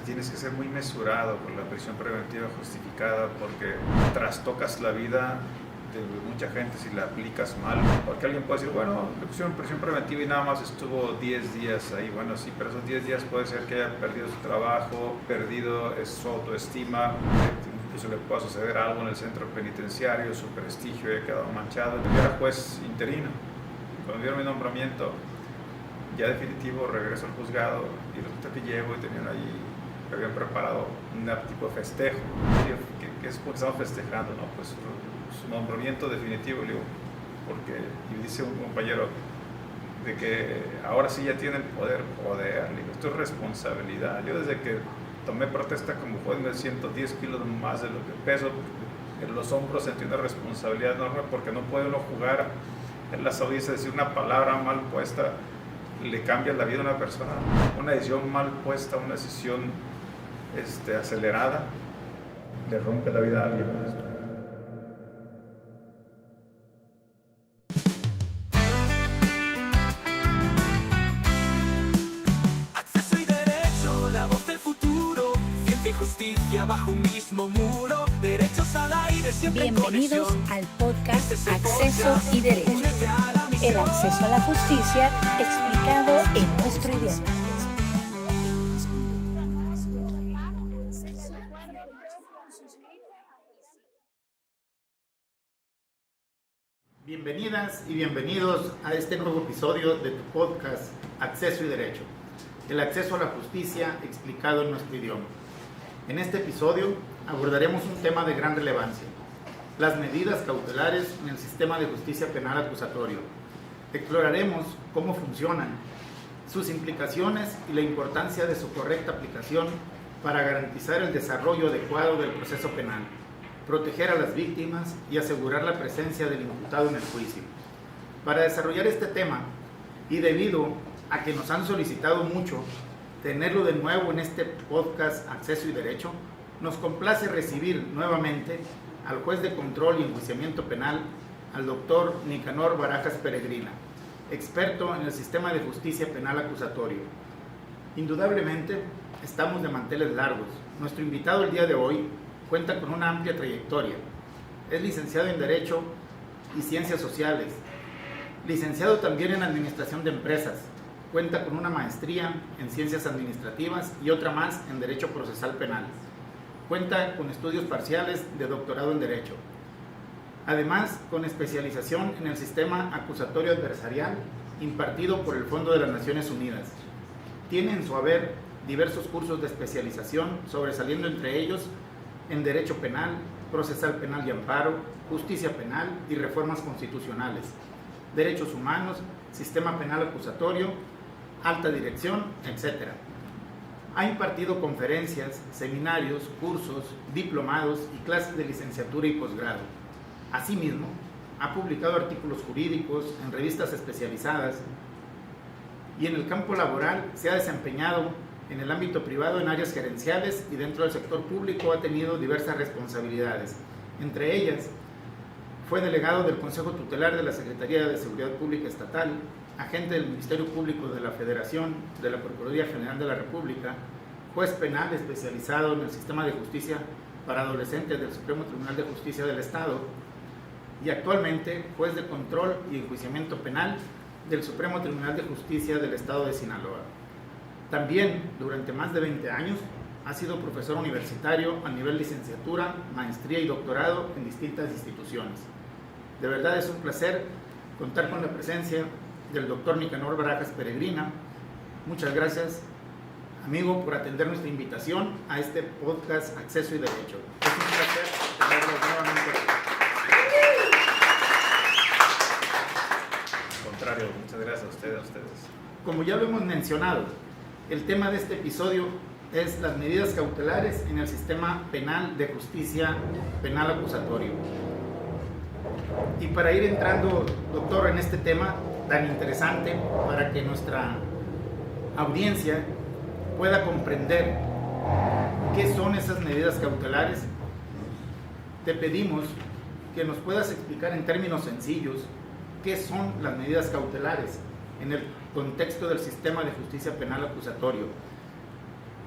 tienes que ser muy mesurado con la prisión preventiva justificada porque trastocas la vida de mucha gente si la aplicas mal. Porque alguien puede decir, bueno, le pusieron prisión preventiva y nada más estuvo 10 días ahí. Bueno, sí, pero esos 10 días puede ser que haya perdido su trabajo, perdido su autoestima, incluso le pueda suceder algo en el centro penitenciario, su prestigio haya quedado manchado. Yo era juez interino. Cuando dieron mi nombramiento ya definitivo, regreso al juzgado y resulta que llego y tenían ahí, me habían preparado un tipo de festejo. ¿Qué es porque estamos festejando? ¿No? Pues su nombramiento definitivo, digo, porque, y dice un compañero, de que ahora sí ya tienen poder, digo, esto es responsabilidad. Yo desde que tomé protesta como juez me siento 10 kilos más de lo que peso, en los hombros sentí una responsabilidad enorme porque no puede uno jugar en las audiencias, decir una palabra mal puesta le cambia la vida a una persona. Una decisión mal puesta, una decisión acelerada, le rompe la vida a alguien. Acceso y derecho, la voz del futuro. Ciencia y justicia bajo un mismo muro. Derechos al aire, siempre en Bienvenidos conexión. al podcast Este es el Acceso podcast. y Derecho. Únete a la misión. El acceso a la justicia explicado en nuestro idioma. Bienvenidas y bienvenidos a este nuevo episodio de tu podcast Acceso y Derecho, el acceso a la justicia explicado en nuestro idioma. En este episodio abordaremos un tema de gran relevancia: las medidas cautelares en el sistema de justicia penal acusatorio. Exploraremos cómo funcionan, sus implicaciones y la importancia de su correcta aplicación para garantizar el desarrollo adecuado del proceso penal, proteger a las víctimas y asegurar la presencia del imputado en el juicio. Para desarrollar este tema, y debido a que nos han solicitado mucho tenerlo de nuevo en este podcast Acceso y Derecho, nos complace recibir nuevamente al juez de control y enjuiciamiento penal, al doctor Nicanor Barajas Peregrina, experto en el sistema de justicia penal acusatorio. Indudablemente, estamos de manteles largos. Nuestro invitado el día de hoy cuenta con una amplia trayectoria. Es licenciado en Derecho y Ciencias Sociales, licenciado también en Administración de Empresas, cuenta con una maestría en Ciencias Administrativas y otra más en Derecho Procesal Penal. Cuenta con estudios parciales de doctorado en Derecho. Además, con especialización en el sistema acusatorio adversarial impartido por el Fondo de las Naciones Unidas. Tiene en su haber diversos cursos de especialización, sobresaliendo entre ellos en Derecho Penal, Procesal Penal y Amparo, Justicia Penal y Reformas Constitucionales, Derechos Humanos, Sistema Penal Acusatorio, Alta Dirección, etc. Ha impartido conferencias, seminarios, cursos, diplomados y clases de licenciatura y posgrado. Asimismo, ha publicado artículos jurídicos en revistas especializadas y en el campo laboral se ha desempeñado en el ámbito privado en áreas gerenciales y dentro del sector público ha tenido diversas responsabilidades. Entre ellas, fue delegado del Consejo Tutelar de la Secretaría de Seguridad Pública Estatal, agente del Ministerio Público de la Federación, de la Procuraduría General de la República, juez penal especializado en el sistema de justicia para adolescentes del Supremo Tribunal de Justicia del Estado y actualmente juez de control y enjuiciamiento penal del Supremo Tribunal de Justicia del Estado de Sinaloa. También, durante más de 20 años, ha sido profesor universitario a nivel licenciatura, maestría y doctorado en distintas instituciones. De verdad es un placer contar con la presencia del doctor Nicanor Barajas Peregrina. Muchas gracias, amigo, por atender nuestra invitación a este podcast Acceso y Derecho. Es un placer tenerlo nuevamente aquí. Al contrario, muchas gracias a ustedes. Como ya lo hemos mencionado, el tema de este episodio es las medidas cautelares en el sistema penal de justicia penal acusatorio. Y para ir entrando, doctor, en este tema tan interesante, para que nuestra audiencia pueda comprender qué son esas medidas cautelares, te pedimos que nos puedas explicar en términos sencillos qué son las medidas cautelares en el contexto del sistema de justicia penal acusatorio.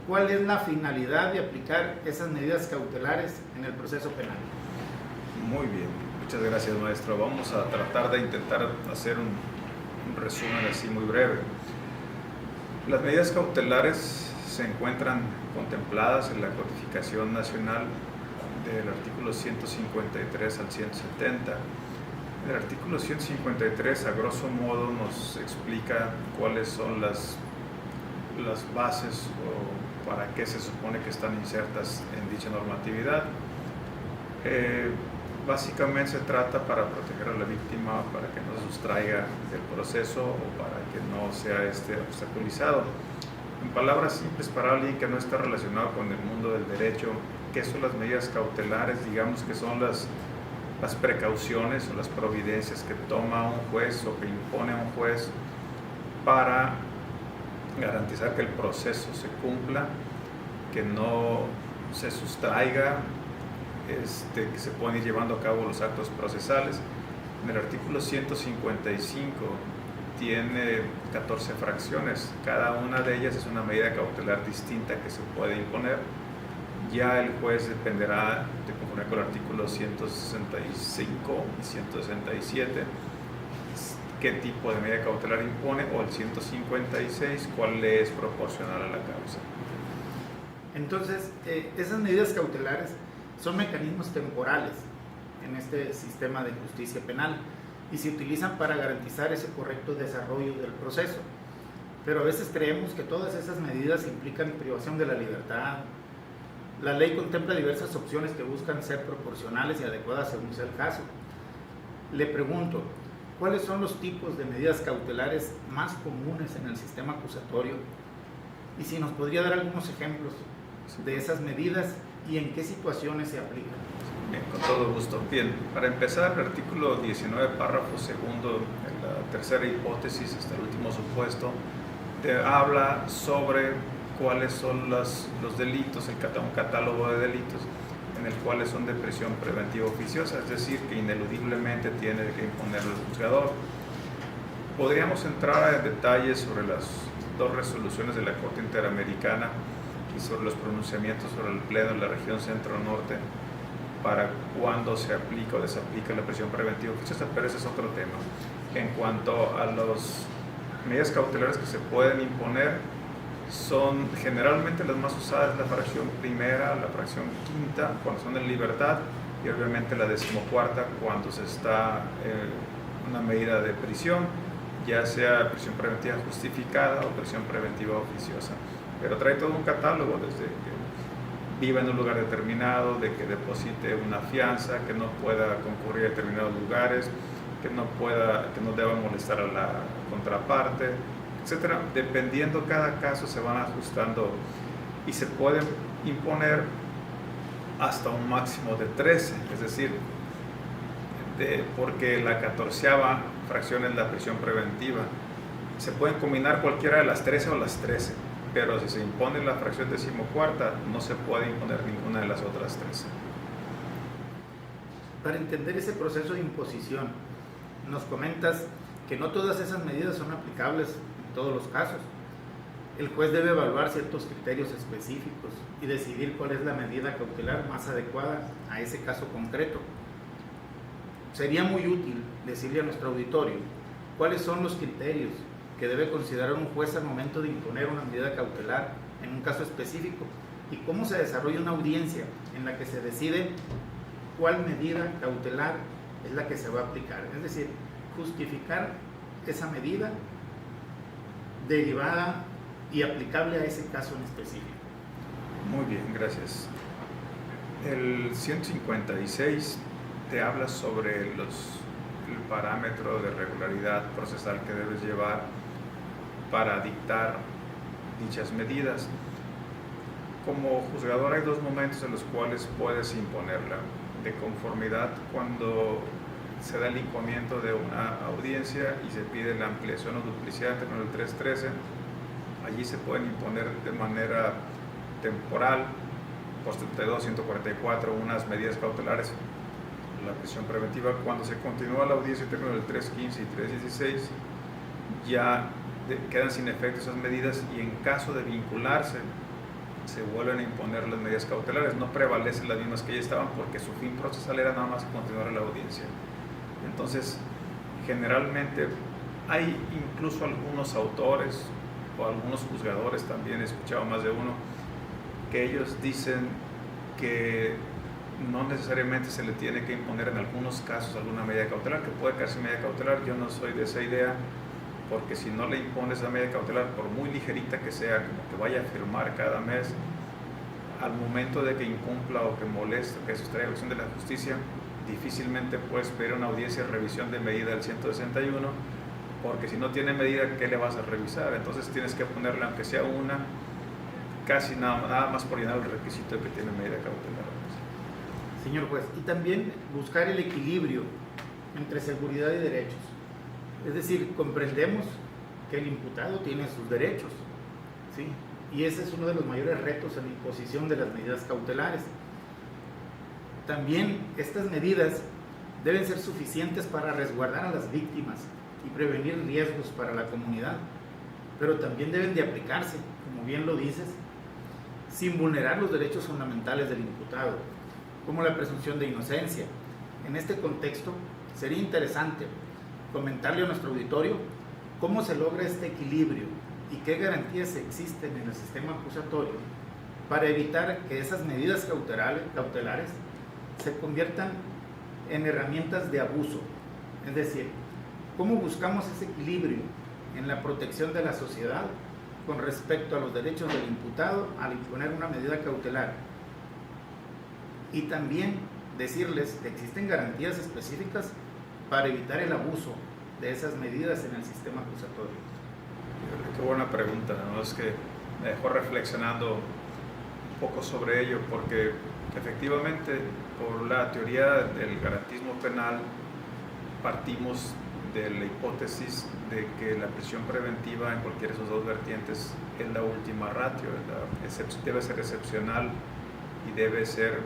¿cuál es la finalidad de aplicar esas medidas cautelares en el proceso penal? Muy bien, muchas gracias, maestro. Vamos a tratar de intentar hacer un resumen así muy breve. Las medidas cautelares se encuentran contempladas en la Codificación Nacional del artículo 153 al 170. El artículo 153, a grosso modo, nos explica cuáles son las bases o para qué se supone que están insertas en dicha normatividad. Básicamente se trata para proteger a la víctima, para que no se sustraiga del proceso o para que no sea obstaculizado. En palabras simples, para alguien que no está relacionado con el mundo del derecho, ¿qué son las medidas cautelares? Digamos que son las precauciones o las providencias que toma un juez o que impone un juez para garantizar que el proceso se cumpla, que no se sustraiga, que se puedan ir llevando a cabo los actos procesales. En el artículo 155 tiene 14 fracciones, cada una de ellas es una medida cautelar distinta que se puede imponer. Ya el juez dependerá, de conforme con el artículo 165 y 167, qué tipo de medida cautelar impone, o el 156, cuál le es proporcional a la causa. Entonces, esas medidas cautelares son mecanismos temporales en este sistema de justicia penal y se utilizan para garantizar ese correcto desarrollo del proceso. Pero a veces creemos que todas esas medidas implican privación de la libertad. La ley contempla diversas opciones que buscan ser proporcionales y adecuadas según sea el caso. Le pregunto, ¿cuáles son los tipos de medidas cautelares más comunes en el sistema acusatorio? Y si nos podría dar algunos ejemplos de esas medidas y en qué situaciones se aplican. Bien, con todo gusto. Bien, para empezar, el artículo 19, párrafo segundo, en la tercera hipótesis, hasta el último supuesto, habla sobre cuáles son los delitos, un catálogo de delitos en el cual son de prisión preventiva oficiosa, es decir, que ineludiblemente tiene que imponer el juzgador. Podríamos entrar en detalles sobre las dos resoluciones de la Corte Interamericana y sobre los pronunciamientos sobre el Pleno de la región Centro-Norte para cuándo se aplica o desaplica la prisión preventiva oficiosa, pero ese es otro tema. En cuanto a las medidas cautelares que se pueden imponer, son generalmente las más usadas la fracción primera, la fracción quinta, cuando son en libertad, y obviamente la 14ª cuando se está una medida de prisión, ya sea prisión preventiva justificada o prisión preventiva oficiosa. Pero trae todo un catálogo, desde que viva en un lugar determinado, de que deposite una fianza, que no pueda concurrir a determinados lugares, que no deba molestar a la contraparte, etcétera. Dependiendo cada caso se van ajustando y se pueden imponer hasta un máximo de 13, es decir, porque la 14ª fracción es la prisión preventiva. Se pueden combinar cualquiera de las 13 o las 13, pero si se impone la fracción 14ª, no se puede imponer ninguna de las otras 13. Para entender ese proceso de imposición, nos comentas que no todas esas medidas son aplicables en todos los casos. El juez debe evaluar ciertos criterios específicos y decidir cuál es la medida cautelar más adecuada a ese caso concreto. Sería muy útil decirle a nuestro auditorio cuáles son los criterios que debe considerar un juez al momento de imponer una medida cautelar en un caso específico y cómo se desarrolla una audiencia en la que se decide cuál medida cautelar es la que se va a aplicar. Es decir, justificar esa medida derivada y aplicable a ese caso en específico. Muy bien, gracias. El 156 te habla sobre el parámetro de regularidad procesal que debes llevar para dictar dichas medidas. Como juzgador hay dos momentos en los cuales puedes imponerla. De conformidad, cuando se da el lincuamiento de una audiencia y se pide la ampliación o duplicidad en el 313, allí se pueden imponer de manera temporal, por 72, 144, unas medidas cautelares, la prisión preventiva. Cuando se continúa la audiencia en el 315 y 316, ya quedan sin efecto esas medidas, y en caso de vincularse se vuelven a imponer las medidas cautelares. No prevalecen las mismas que ya estaban porque su fin procesal era nada más continuar a la audiencia. Entonces, generalmente hay incluso algunos autores o algunos juzgadores, también he escuchado más de uno, que ellos dicen que no necesariamente se le tiene que imponer en algunos casos alguna medida cautelar, que puede caerse medida cautelar. Yo no soy de esa idea, porque si no le impones esa medida cautelar, por muy ligerita que sea, como que vaya a firmar cada mes, al momento de que incumpla o que moleste o que sustraiga la acción de la justicia, difícilmente puedes pedir una audiencia de revisión de medida del 161, porque si no tiene medida, ¿qué le vas a revisar? Entonces tienes que ponerle, aunque sea una, casi nada más por llenar el requisito de que tiene medida cautelar. Señor juez, y también buscar el equilibrio entre seguridad y derechos. Es decir, comprendemos que el imputado tiene sus derechos, ¿sí? Y ese es uno de los mayores retos en la imposición de las medidas cautelares. También estas medidas deben ser suficientes para resguardar a las víctimas y prevenir riesgos para la comunidad, pero también deben de aplicarse, como bien lo dices, sin vulnerar los derechos fundamentales del imputado, como la presunción de inocencia. En este contexto, sería interesante comentarle a nuestro auditorio cómo se logra este equilibrio y qué garantías existen en el sistema acusatorio para evitar que esas medidas cautelares se conviertan en herramientas de abuso. Es decir, cómo buscamos ese equilibrio en la protección de la sociedad con respecto a los derechos del imputado al imponer una medida cautelar. Y también decirles que existen garantías específicas para evitar el abuso de esas medidas en el sistema acusatorio. Qué buena pregunta, ¿no? Es que me dejó reflexionando un poco sobre ello, porque efectivamente, por la teoría del garantismo penal, partimos de la hipótesis de que la prisión preventiva en cualquiera de sus dos vertientes es la última ratio, debe ser excepcional y debe ser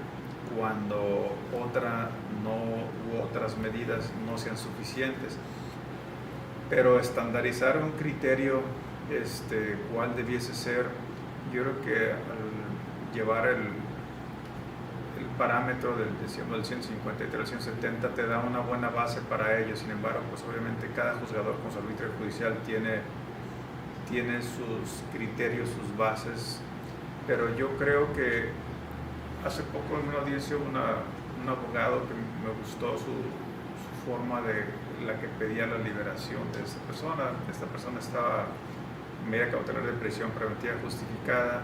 cuando otras medidas no sean suficientes. Pero estandarizar un criterio cuál debiese ser, yo creo que al llevar el parámetro del 153 al 170 te da una buena base para ello. Sin embargo, pues obviamente cada juzgador con su arbitrio judicial tiene sus criterios, sus bases, pero yo creo que hace poco en una audiencia un abogado que me gustó su forma de la que pedía la liberación de esta persona. Esta persona estaba en medida cautelar de prisión preventiva justificada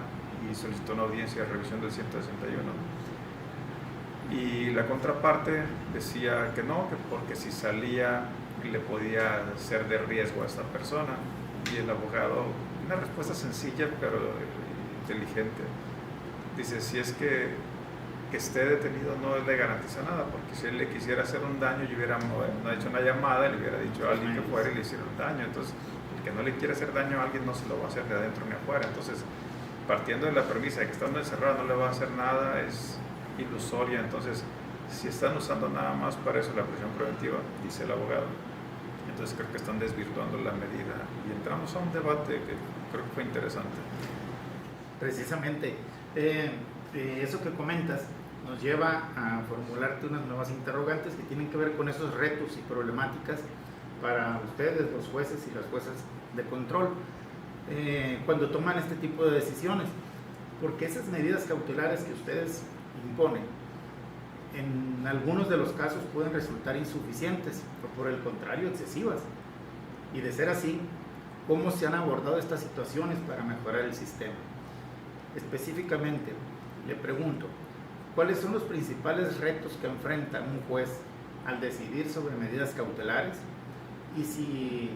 y solicitó una audiencia de revisión del 161. Y la contraparte decía que no, que porque si salía le podía ser de riesgo a esta persona. Y el abogado, una respuesta sencilla pero inteligente, dice: si es que esté detenido no le garantiza nada, porque si él le quisiera hacer un daño, yo hubiera no hecho una llamada, le hubiera dicho a alguien que fuera y le hiciera un daño. Entonces, el que no le quiere hacer daño a alguien no se lo va a hacer de adentro ni afuera. Entonces, partiendo de la premisa de que estando encerrado no le va a hacer nada, es ilusoria. Entonces, si están usando nada más para eso la prisión preventiva, dice el abogado, entonces creo que están desvirtuando la medida. Y entramos a un debate que creo que fue interesante. Precisamente, eso que comentas nos lleva a formularte unas nuevas interrogantes que tienen que ver con esos retos y problemáticas para ustedes, los jueces y las juezas de control, cuando toman este tipo de decisiones, porque esas medidas cautelares que ustedes imponen en algunos de los casos pueden resultar insuficientes o por el contrario excesivas. Y de ser así, ¿cómo se han abordado estas situaciones para mejorar el sistema? Específicamente, le pregunto, ¿cuáles son los principales retos que enfrenta un juez al decidir sobre medidas cautelares? Y si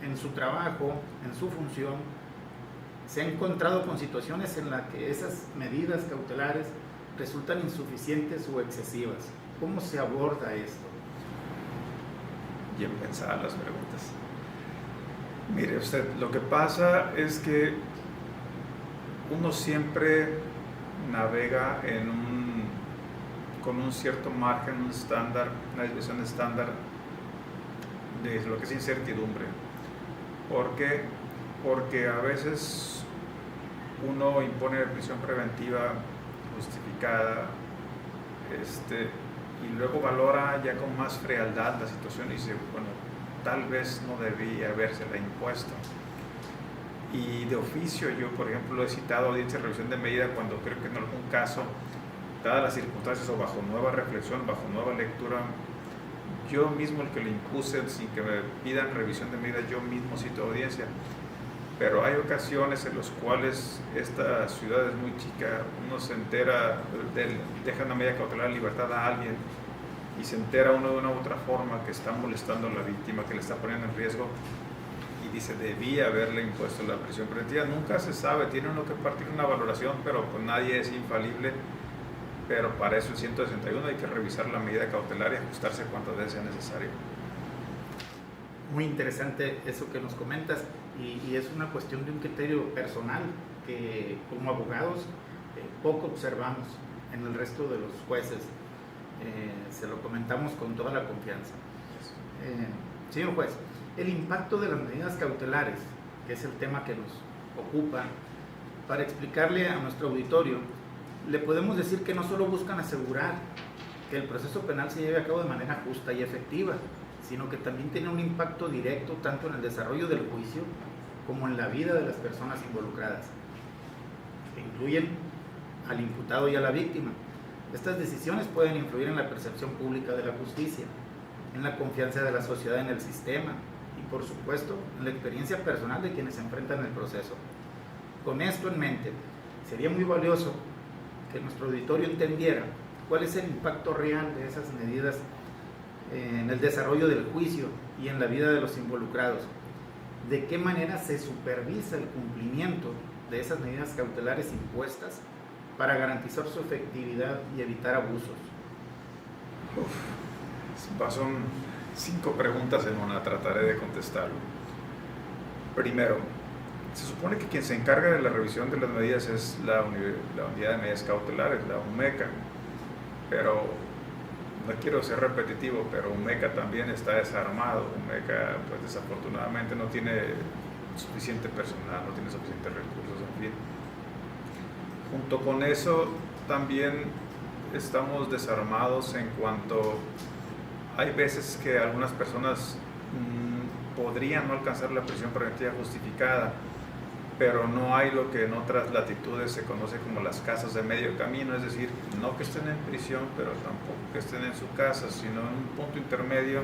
en su trabajo, en su función, se ha encontrado con situaciones en las que esas medidas cautelares resultan insuficientes o excesivas. ¿Cómo se aborda esto? Bien pensadas las preguntas. Mire usted, lo que pasa es que uno siempre navega con un cierto margen, un estándar, una desviación estándar de lo que es incertidumbre. ¿Por qué? Porque a veces uno impone prisión preventiva justificada, y luego valora ya con más frialdad la situación y dice, bueno, tal vez no debía habérsela impuesto. Y de oficio yo, por ejemplo, he citado audiencia de revisión de medida cuando creo que en algún caso, dadas las circunstancias o bajo nueva reflexión, bajo nueva lectura, yo mismo el que le impuse sin que me pidan revisión de medida, yo mismo cito audiencia. Pero hay ocasiones en las cuales esta ciudad es muy chica, uno se entera, deja una medida cautelar de libertad a alguien y se entera uno de una u otra forma que está molestando a la víctima, que le está poniendo en riesgo y dice, debía haberle impuesto la prisión preventiva. Nunca se sabe, tiene uno que partir una valoración, pero pues nadie es infalible. Pero para eso el 161 hay que revisar la medida cautelar y ajustarse cuantas veces sea necesario. Muy interesante eso que nos comentas y es una cuestión de un criterio personal que como abogados poco observamos en el resto de los jueces. Se lo comentamos con toda la confianza. Señor juez, el impacto de las medidas cautelares, que es el tema que nos ocupa, para explicarle a nuestro auditorio, le podemos decir que no solo buscan asegurar que el proceso penal se lleve a cabo de manera justa y efectiva, sino que también tiene un impacto directo tanto en el desarrollo del juicio como en la vida de las personas involucradas, que incluyen al imputado y a la víctima. Estas decisiones pueden influir en la percepción pública de la justicia, en la confianza de la sociedad en el sistema y, por supuesto, en la experiencia personal de quienes se enfrentan el proceso. Con esto en mente, sería muy valioso que nuestro auditorio entendiera cuál es el impacto real de esas medidas en el desarrollo del juicio y en la vida de los involucrados. De qué manera se supervisa el cumplimiento de esas medidas cautelares impuestas para garantizar su efectividad y evitar abusos. Son 5 preguntas en una, trataré de contestarlo. Primero, se supone que quien se encarga de la revisión de las medidas es la unidad de medidas cautelares, la UMECA, pero no quiero ser repetitivo, pero UMECA también está desarmado. UMECA, pues desafortunadamente no tiene suficiente personal, no tiene suficientes recursos, en fin. Junto con eso, también estamos desarmados en cuanto hay veces que algunas personas podrían no alcanzar la prisión preventiva justificada, pero no hay lo que en otras latitudes se conoce como las casas de medio camino, es decir, no que estén en prisión, pero tampoco que estén en su casa, sino en un punto intermedio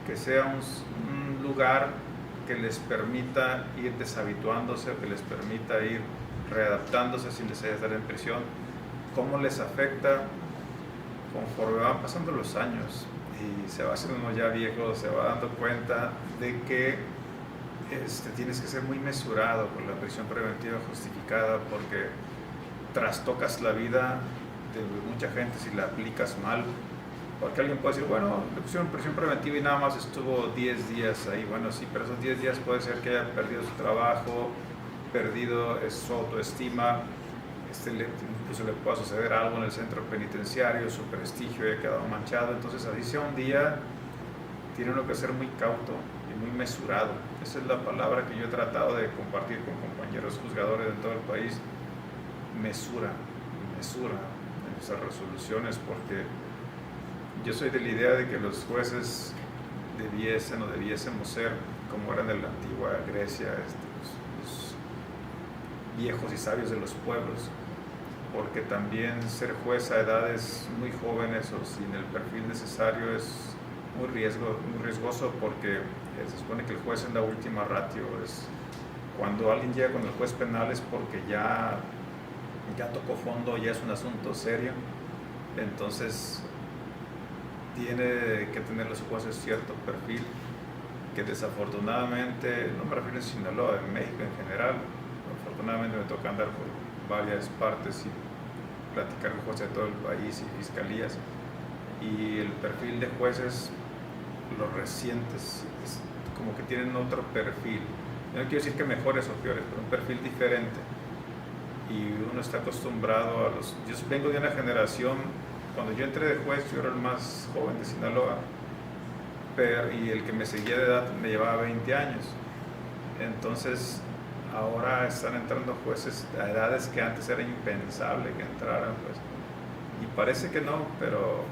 que sea un lugar que les permita ir deshabituándose, que les permita ir readaptándose sin necesidad de estar en prisión. ¿Cómo les afecta? Conforme van pasando los años y se va haciendo uno ya viejo, se va dando cuenta de que tienes que ser muy mesurado con la prisión preventiva justificada, porque trastocas la vida de mucha gente si la aplicas mal. Porque alguien puede decir, bueno, le pusieron prisión preventiva y nada más estuvo 10 días ahí. Bueno, sí, pero esos 10 días puede ser que haya perdido su trabajo, perdido su autoestima, incluso le pueda suceder algo en el centro penitenciario, su prestigio haya quedado manchado. Entonces, así sea un día, tiene uno que ser muy cauto y muy mesurado. Esa es la palabra que yo he tratado de compartir con compañeros juzgadores de todo el país. Mesura en nuestras resoluciones, porque yo soy de la idea de que los jueces debiésemos ser como eran en la antigua Grecia, los viejos y sabios de los pueblos, porque también ser juez a edades muy jóvenes o sin el perfil necesario es muy riesgoso, porque se supone que el juez en la última ratio es cuando alguien llega con el juez penal es porque ya tocó fondo, ya es un asunto serio. Entonces tiene que tener los jueces cierto perfil que desafortunadamente, no me refiero en Sinaloa, en México en general, afortunadamente me toca andar por varias partes y platicar con jueces de todo el país y fiscalías, y el perfil de jueces, los recientes, como que tienen otro perfil. Yo no quiero decir que mejores o peores, pero un perfil diferente. Y uno está acostumbrado a los... Yo vengo de una generación, cuando yo entré de juez, yo era el más joven de Sinaloa, y el que me seguía de edad me llevaba 20 años. Entonces, ahora están entrando jueces a edades que antes era impensable que entraran, pues. Y parece que no, pero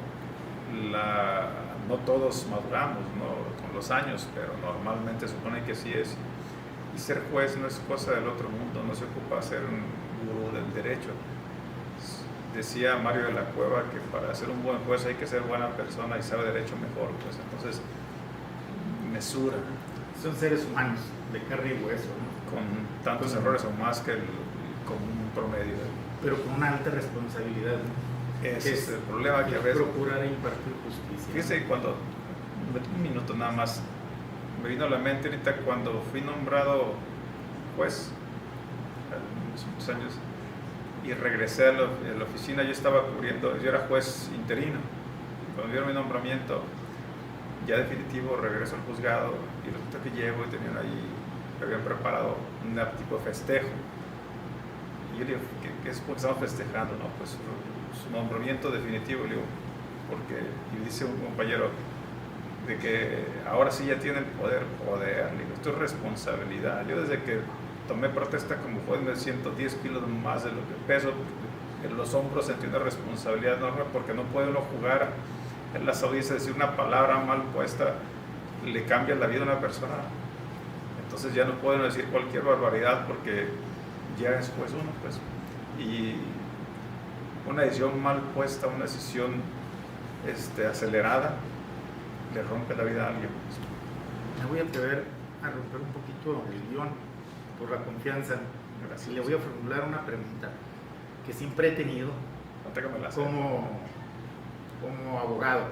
no todos maduramos, ¿no? Con los años, pero normalmente supone que sí es. Y ser juez no es cosa del otro mundo, no se ocupa ser un gurú del derecho. Decía Mario de la Cueva que para ser un buen juez hay que ser buena persona y saber derecho mejor, pues. Entonces, mesura. Son seres humanos de carne y hueso, ¿no? Con tantos errores o más que el común promedio. Pero con una alta responsabilidad, ¿no? Ese es el problema que a veces... procurar e impartir justicia. Fíjese, cuando... Un minuto nada más. Me vino a la mente ahorita cuando fui nombrado juez, hace muchos años, y regresé a la oficina. Yo estaba cubriendo, yo era juez interino. Cuando dieron mi nombramiento, ya definitivo, regreso al juzgado y resulta que llego y tenían ahí, me habían preparado un tipo de festejo. Y yo le digo, ¿qué es porque estamos festejando? No, pues su nombramiento definitivo. Le digo, porque, y dice un compañero, de que ahora sí ya tiene el poder. Le digo, esto es responsabilidad. Yo desde que tomé protesta como juez me siento 10 kilos más de lo que peso. En los hombros sentí una responsabilidad enorme porque no puede uno jugar en las audiencias, decir una palabra mal puesta le cambia la vida a una persona. Entonces ya no pueden decir cualquier barbaridad porque ya es juez uno, pues. Y una decisión mal puesta, una decisión acelerada, le rompe la vida a alguien. Me voy a atrever a romper un poquito el guión por la confianza. Gracias. Y le voy a formular una pregunta que siempre he tenido como abogado.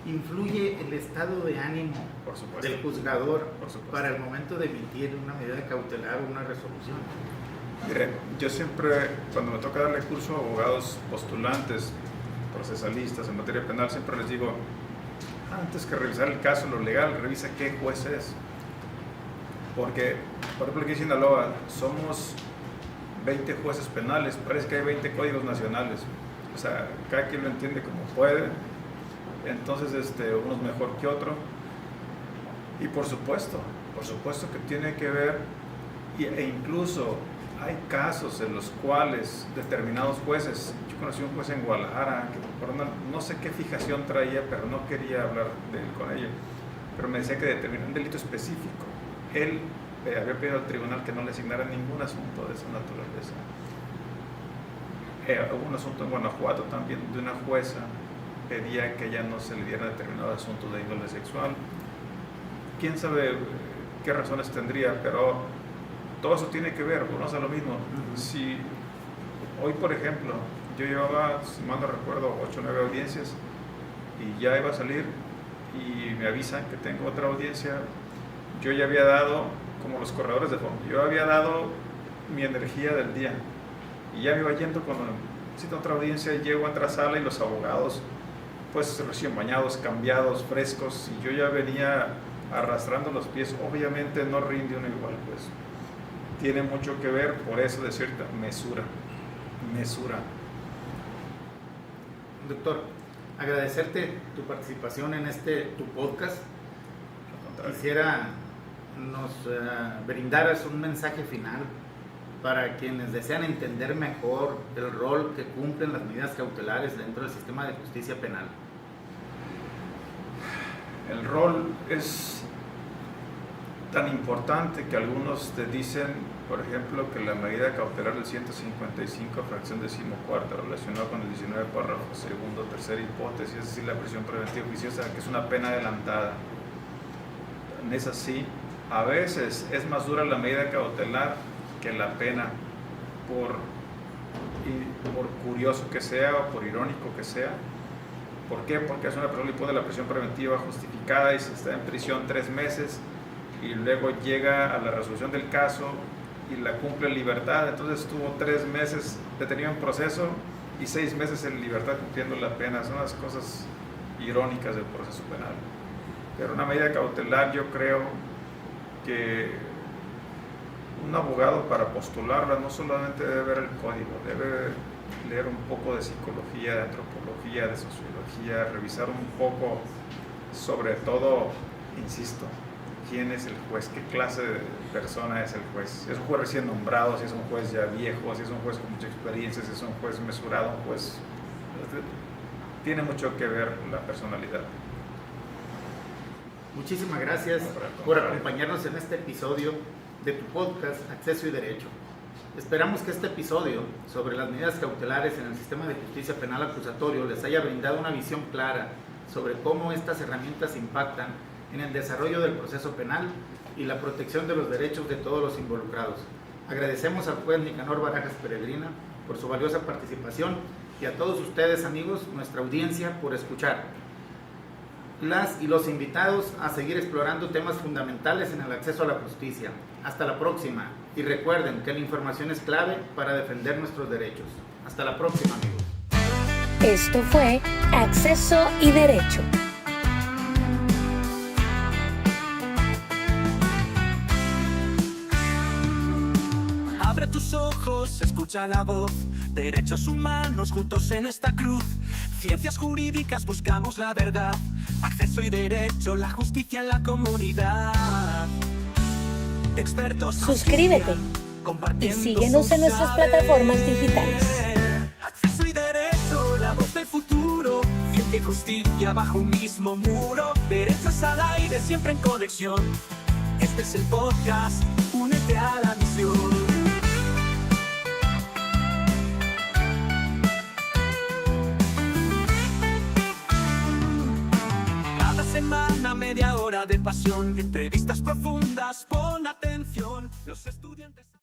¿Influye el estado de ánimo Por supuesto. del juzgador Por supuesto. para el momento de emitir una medida cautelar o una resolución? Mire, yo siempre, cuando me toca darle curso a abogados postulantes, procesalistas en materia penal, siempre les digo, antes que revisar el caso, lo legal, revisa qué juez es. Porque, por ejemplo, aquí en Sinaloa somos 20 jueces penales, parece que hay 20 códigos nacionales. O sea, cada quien lo entiende como puede. Entonces, uno es mejor que otro. Y por supuesto que tiene que ver, e incluso hay casos en los cuales determinados jueces, yo conocí un juez en Guadalajara, que por no sé qué fijación traía, pero no quería hablar de él con ella, pero me decía que determinó un delito específico. Él había pedido al tribunal que no le asignara ningún asunto de esa naturaleza. Hubo un asunto en Guanajuato también de una jueza pedía que ella no se le diera determinado asunto de índole sexual. Quién sabe qué razones tendría, pero todo eso tiene que ver, volvemos a lo mismo. Si hoy, por ejemplo, yo llevaba, si mal no recuerdo, 8 o 9 audiencias y ya iba a salir y me avisan que tengo otra audiencia, yo ya había dado, como los corredores de fondo, yo había dado mi energía del día y ya me iba yendo. Cuando necesito otra audiencia, llego a otra sala y los abogados, pues recién bañados, cambiados, frescos, y yo ya venía arrastrando los pies. Obviamente no rinde uno igual, pues tiene mucho que ver, por eso de cierta mesura. Doctor, agradecerte tu participación en tu podcast. Quisiera nos brindaras un mensaje final para quienes desean entender mejor el rol que cumplen las medidas cautelares dentro del sistema de justicia penal. El rol es tan importante que algunos te dicen, por ejemplo, que la medida cautelar del 155, fracción 14ª, relacionada con el 19 párrafo segundo, tercera hipótesis, es decir, la prisión preventiva oficiosa, que es una pena adelantada. Es así. A veces es más dura la medida cautelar que la pena, por curioso que sea o por irónico que sea. ¿Por qué? Porque es una persona que pone la prisión preventiva justificada y se está en prisión 3 meses y luego llega a la resolución del caso y la cumple en libertad. Entonces estuvo 3 meses detenido en proceso y 6 meses en libertad cumpliendo la pena. Son las cosas irónicas del proceso penal. Pero una medida cautelar, yo creo que un abogado, para postularla, no solamente debe ver el código, debe leer un poco de psicología, de antropología, de sociología, revisar un poco, sobre todo, insisto, quién es el juez, qué clase de persona es el juez. Si es un juez recién nombrado, si es un juez ya viejo, si es un juez con mucha experiencia, si es un juez mesurado, un juez... Tiene mucho que ver la personalidad. Muchísimas gracias por acompañarnos en este episodio de tu podcast Acceso y Derecho. Esperamos que este episodio sobre las medidas cautelares en el sistema de justicia penal acusatorio les haya brindado una visión clara sobre cómo estas herramientas impactan en el desarrollo del proceso penal y la protección de los derechos de todos los involucrados. Agradecemos al juez Nicanor Barajas Peregrina por su valiosa participación y a todos ustedes, amigos, nuestra audiencia, por escuchar. Las y los invitados a seguir explorando temas fundamentales en el acceso a la justicia. Hasta la próxima y recuerden que la información es clave para defender nuestros derechos. Hasta la próxima, amigos. Esto fue Acceso y Derecho. Abre tus ojos, escucha la voz. Derechos humanos juntos en esta cruz. Ciencias jurídicas, buscamos la verdad. Acceso y derecho, la justicia en la comunidad. Expertos. Suscríbete y síguenos en nuestras plataformas digitales. Acceso y derecho, la voz del futuro. Ciencia y justicia bajo un mismo muro. Derechos al aire, siempre en conexión. Este es el podcast, únete a la misión. Semana, media hora de pasión, entrevistas profundas, pon atención, los estudios.